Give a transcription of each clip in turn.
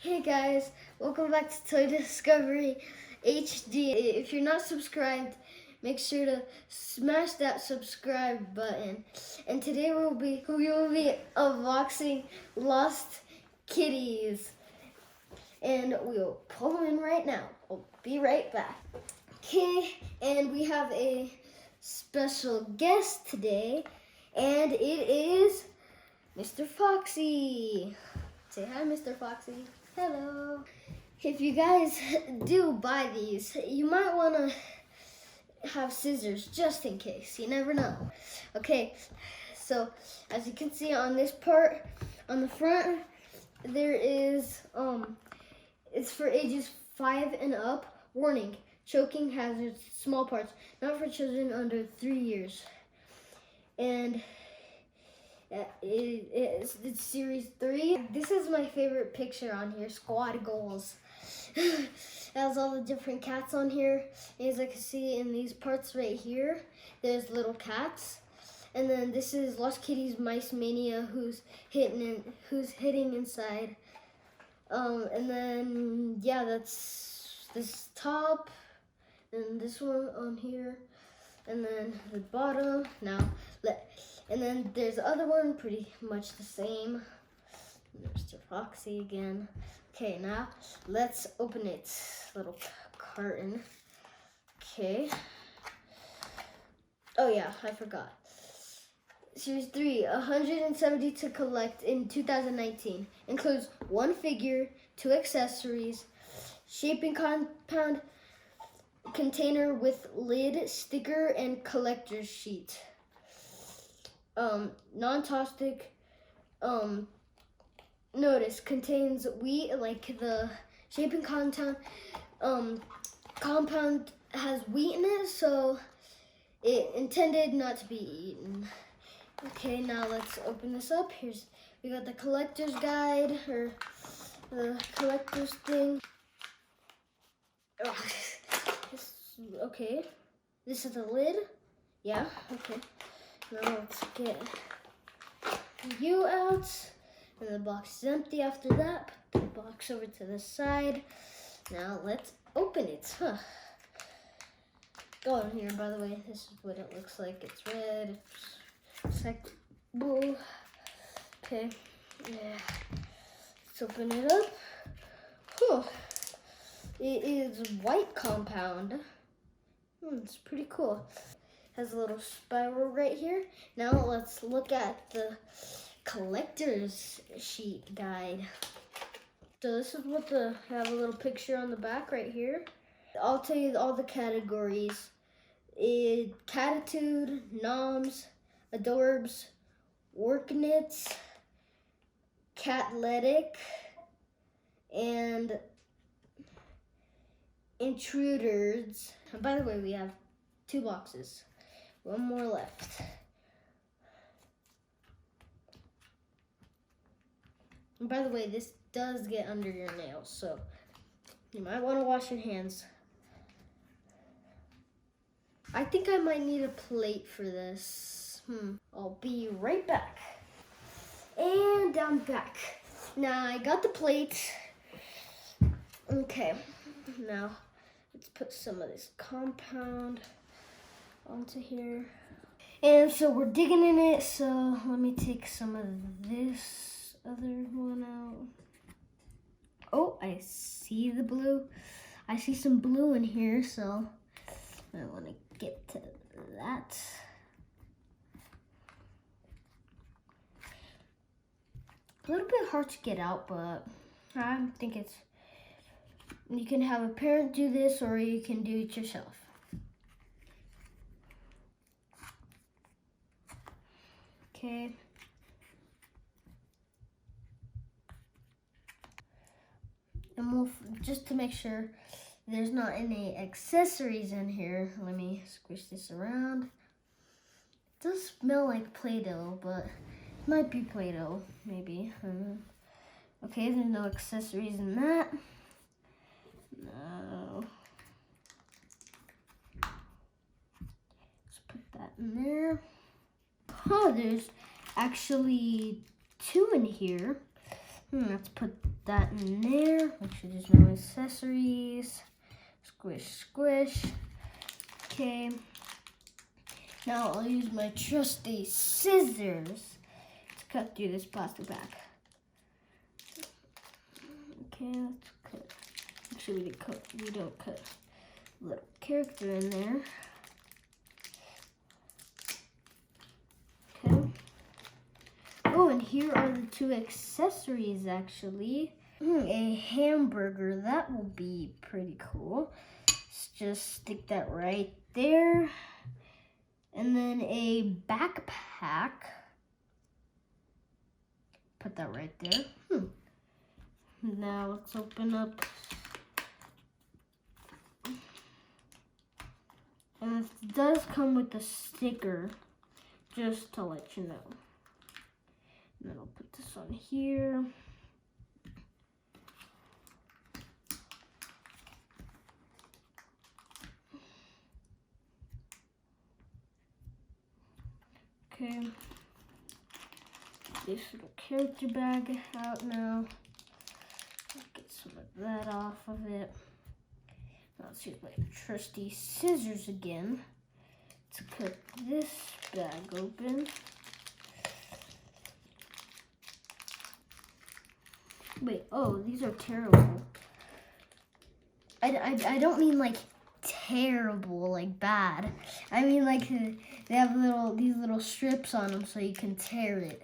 Hey guys, welcome back to Toy Discovery HD. If you're not subscribed, make sure to smash that subscribe button. And today we will be unboxing Lost Kitties. And we'll pull them in right now. I'll be right back. Okay, and we have a special guest today, and it is Mr. Foxy. Say hi, Mr. Foxy. Hello. If you guys do buy these, you might want to have scissors just in case. You never know. Okay, so as you can see on this part, on the front, there is, it's for ages 5 and up. Warning, choking hazards, small parts, not for children under 3 years. And it's series 3. This is my favorite picture on here, squad goals. It has all the different cats on here. As I can see in these parts right here, there's little cats. And then this is Lost Kitties Mice Mania, who's hitting inside. And then yeah, that's this top, and this one on here, and then the bottom. And then there's the other one, pretty much the same. Mr. Foxy again. Okay, now let's open its little carton. Okay. Oh yeah, I forgot. Series 3, 170 to collect in 2019. Includes 1 figure, 2 accessories, shaping compound, container with lid, sticker, and collector's sheet. Non-toxic, notice contains wheat, like the shaping compound has wheat in it, so it intended not to be eaten. Okay, now let's open this up. We got the collector's guide, or the collector's thing. Okay, this is the lid. Yeah, okay. Now let's get you out. And the box is empty after that. Put the box over to the side. Now let's open it. Go in here, by the way. This is what it looks like. It's red. It's like blue. Okay. Yeah. Let's open it up. Whew. It is white compound. It's pretty cool. Has a little spiral right here. Now let's look at the collector's sheet guide. So this is what have a little picture on the back right here. I'll tell you all the categories. Catitude, noms, adorbs, worknits, catletic, and intruders. And by the way, we have 2 boxes. 1 more left. And by the way, this does get under your nails, so you might want to wash your hands. I think I might need a plate for this. I'll be right back. And I'm back. Now I got the plate. Okay, now let's put some of this compound onto here. And so we're digging in it, so let me take some of this other one out. Oh, I see the blue. I see some blue in here, so I want to get to that. A little bit hard to get out, but I think you can have a parent do this, or you can do it yourself. Okay. And just to make sure there's not any accessories in here, let me squish this around. It does smell like Play-Doh, but it might be Play-Doh, maybe. Okay, there's no accessories in that. No. Let's put that in there. Oh, there's actually 2 in here. Let's put that in there. Make sure there's no accessories. Squish, squish. Okay. Now I'll use my trusty scissors to cut through this plastic bag. Okay, let's cut. Actually, we don't cut a little character in there. Okay. Oh, and here are the two accessories actually. A hamburger, that will be pretty cool. Let's just stick that right there. And then a backpack. Put that right there. Now let's open up. And it does come with a sticker, just to let you know. And then I'll put this on here. Okay. This little character bag out now. Get some of that off of it. Now let's use my trusty scissors again to cut this bag open. Wait, oh, these are terrible. I don't mean like terrible, like bad. I mean like they have these little strips on them so you can tear it.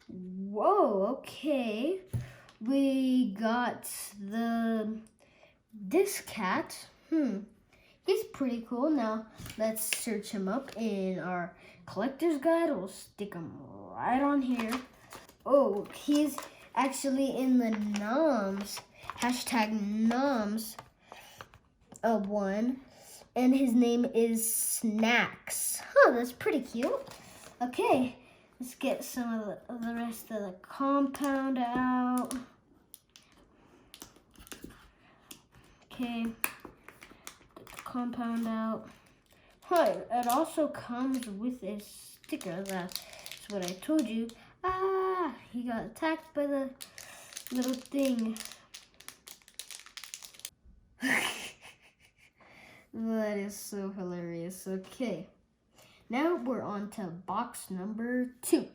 Whoa, okay. We got this cat. He's pretty cool. Now let's search him up in our collector's guide. We'll stick him right on here. Oh, he's actually in the noms, #noms one, and his name is Snacks. That's pretty cute. Okay, let's get some of the rest of the compound out. Okay, get the compound out. It also comes with a sticker. That's what I told you. He got attacked by the little thing. That is so hilarious. Okay, now we're on to box number 2.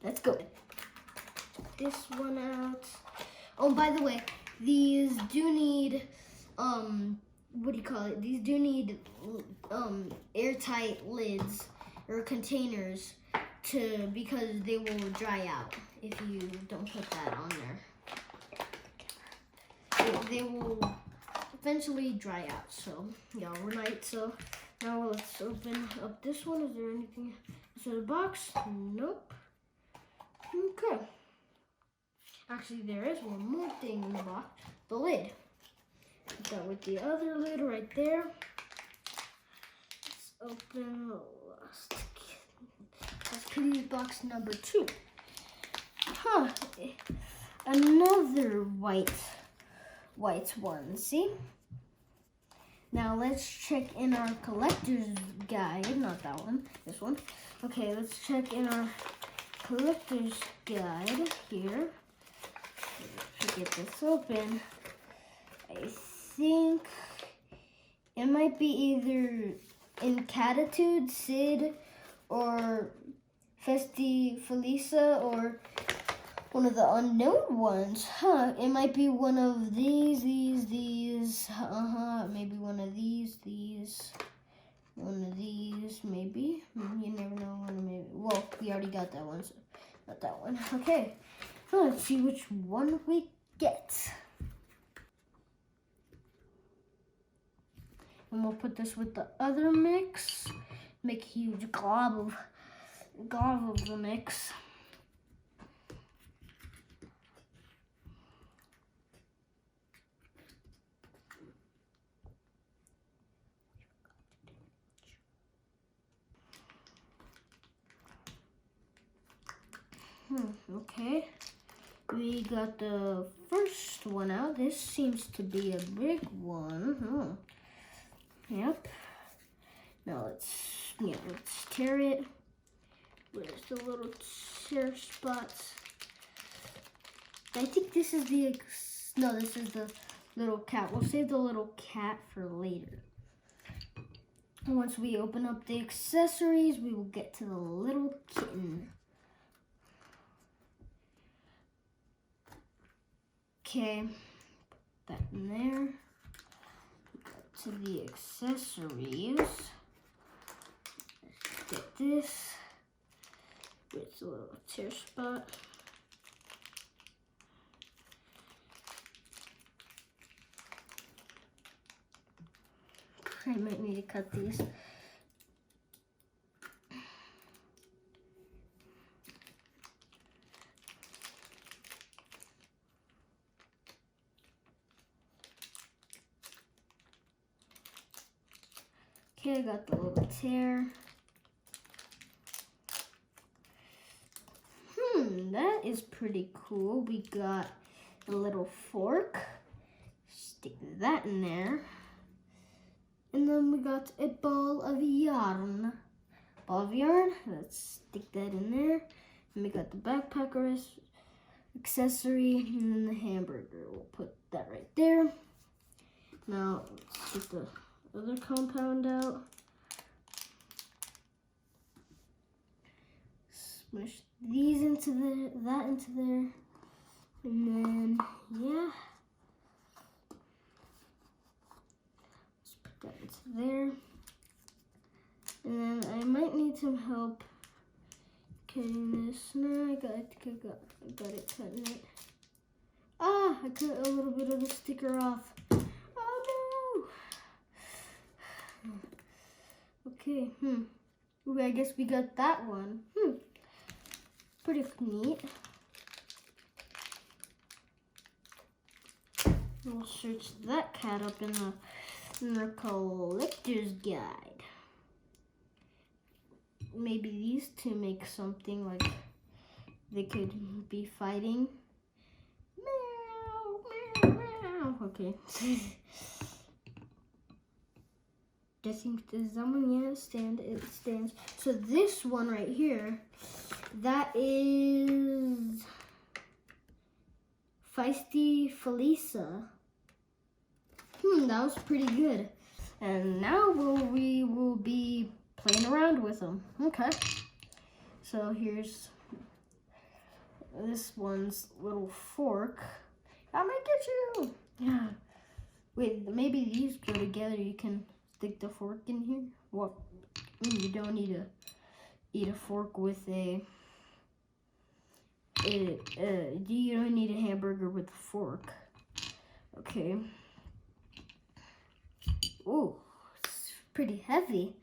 Let's go. Get this one out. Oh, by the way, these do need, what do you call it? These do need airtight lids or containers because they will dry out if you don't put that on there. They will eventually dry out, so yeah, overnight. So now let's open up this one. Is there anything inside the box? Nope. Okay. Actually, there is one more thing in the box. The lid. Put that with the other lid right there. Let's open the last. That's Kitties box number 2. Another white one, see? Now let's check in our collector's guide, not that one, this one. Okay, let's check in our collector's guide here. To get this open, I think it might be either Incatitude, Sid, or Festifelica, or one of the unknown ones. It might be one of these. Maybe one of these. One of these, maybe. You never know. Maybe. Well, we already got that one, so not that one. Okay, so let's see which one we get. And we'll put this with the other mix. Make a huge glob of the mix. Okay, we got the first one out. This seems to be a big one. Yep. Now let's tear it. Where's the little tear spots? I think this is the, no, this is the little cat. We'll save the little cat for later. Once we open up the accessories, we will get to the little kitten. Okay, put that in there. Go to the accessories. Get this. With a little tear spot. I might need to cut these. Okay, I got the little tear. That is pretty cool. We got a little fork. Stick that in there. And then we got a ball of yarn. Ball of yarn, let's stick that in there. And we got the backpacker accessory and then the hamburger. We'll put that right there. Now, let's get the other compound out. Smush these into that into there. And then, yeah. That into there. And then I might need some help cutting this. No, I got it cutting it. Ah, I cut a little bit of the sticker off. Oh no. Okay, Ooh, I guess we got that one. Pretty neat. We'll search that cat up in the collector's guide. Maybe these two make something like they could be fighting. Meow, meow, meow. Okay. Guessing does that one? Yeah, stand. It stands. So this one right here, that is Feisty Felisa. That was pretty good. And now we will be playing around with them. Okay. So here's this one's little fork. I might get you. Yeah. Wait, maybe these go together. You can stick the fork in here. What? You don't need to eat a fork with a. You don't need a hamburger with a fork. Okay. Ooh, it's pretty heavy.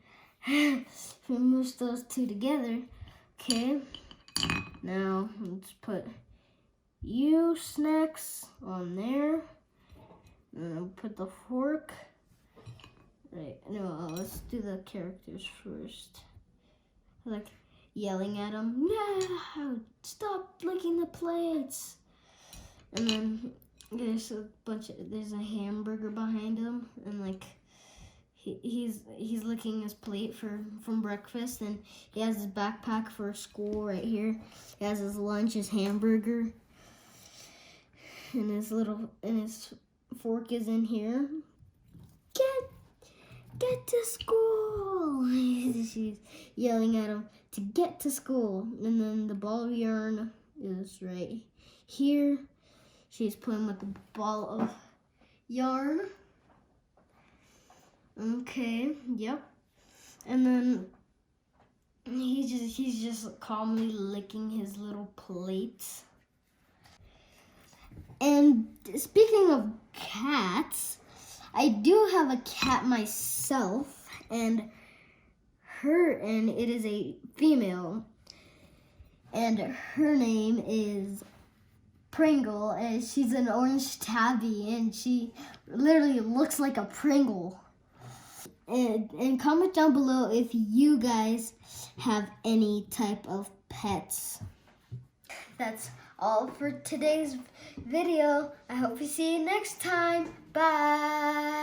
If we mush those two together. Okay. Now let's put you snacks on there. And then put the fork. Right. No, let's do the characters first. Like yelling at them. No! Stop licking the plates. And then there's a hamburger behind him, and like he's licking his plate from breakfast, and he has his backpack for school right here. He has his lunch, his hamburger, and his fork is in here. Get to school! She's yelling at him to get to school. And then the ball of yarn is right here. She's playing with the ball of yarn. Okay, yep. And then he's just calmly licking his little plates. And speaking of cats, I do have a cat myself, and it is a female, and her name is Pringle, and she's an orange tabby, and she literally looks like a Pringle. And comment down below if you guys have any type of pets. That's all for today's video. I hope you see you next time. Bye.